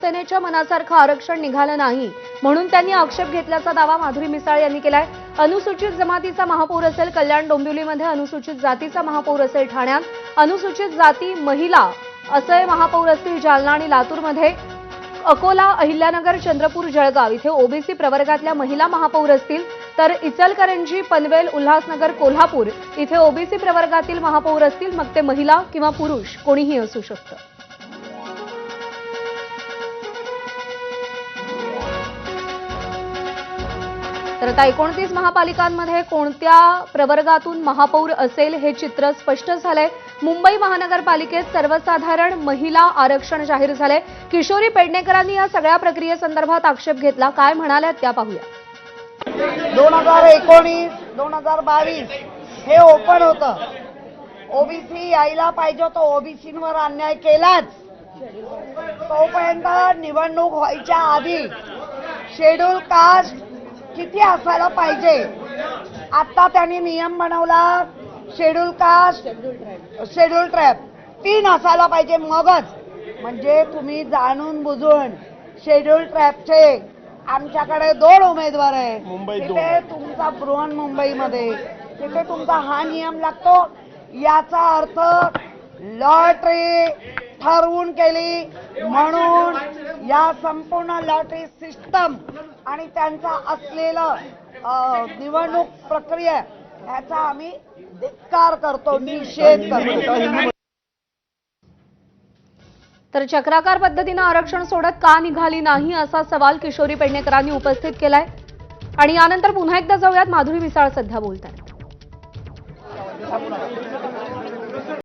सेनेच्या मनासारखं आरक्षण निघालं नाही म्हणून त्यांनी आक्षेप घेतल्याचा दावा माधुरी मिसाळ यांनी केलाय। अनुसूचित जमातीचा महापौर असेल कल्याण डोंबिवलीमध्ये, अनुसूचित जातीचा महापौर असेल ठाण्यात, अनुसूचित जाती महिला असे महापौर असतील जालना आणि लातूरमध्ये, अकोला, अहिल्यानगर, चंद्रपूर, जळगाव इथे ओबीसी प्रवर्गातल्या महिला महापौर असतील, तर इचलकरंजी, पनवेल, उल्हासनगर, कोल्हापूर इथे ओबीसी प्रवर्गातील महापौर असतील, मग ते महिला किंवा पुरुष कोणीही असू शकतं। तर आता 29 महापालिकांमध्ये कोणत्या प्रवर्गातून महापौर असेल हे चित्र स्पष्ट झालंय। मुंबई महानगरपालिकेत सर्वसाधारण महिला आरक्षण जाहीर झालंय। किशोरी पेडणेकरांनी या सगळ्या प्रक्रियेसंदर्भात आक्षेप घेतला, काय म्हणाल्यात त्या पाहूया। 2019-2022 हे ओपन होतं। ओबीसी यायला पाहिजे तो ओबीसींवर अन्याय केलाच। तोपर्यंत निवडणूक व्हायच्या आधी शेड्यूल कास्ट किती असायला पाहिजे, आता त्यांनी नियम बनवला शेड्यूल कास्ट शेड्यूल ट्राइब 3 असायला पाहिजे, मगच म्हणजे तुम्ही जाणून बुजून शेड्यूल ट्राइबचे आमच्याकडे 2 उमेदवार आहे, तिथे तुमचा बृहन्मुंबईमध्ये तिथे तुमचा हा नियम लागतो। याचा अर्थ लॉटरी ठरवून केली म्हणून या संपूर्ण लॉटरी सिस्टम आणि त्यांचा असलेलं निवडणूक प्रक्रिया याचा आम्ही धिक्कार करतो, निषेध करतो। तर चक्राकार पद्धतीने आरक्षण सोडत का निघाली नाही असा सवाल किशोरी पेडणेकरांनी उपस्थित केलाय। आणि यानंतर पुन्हा एकदा जाऊयात माधुरी मिसाळ सध्या बोलतात।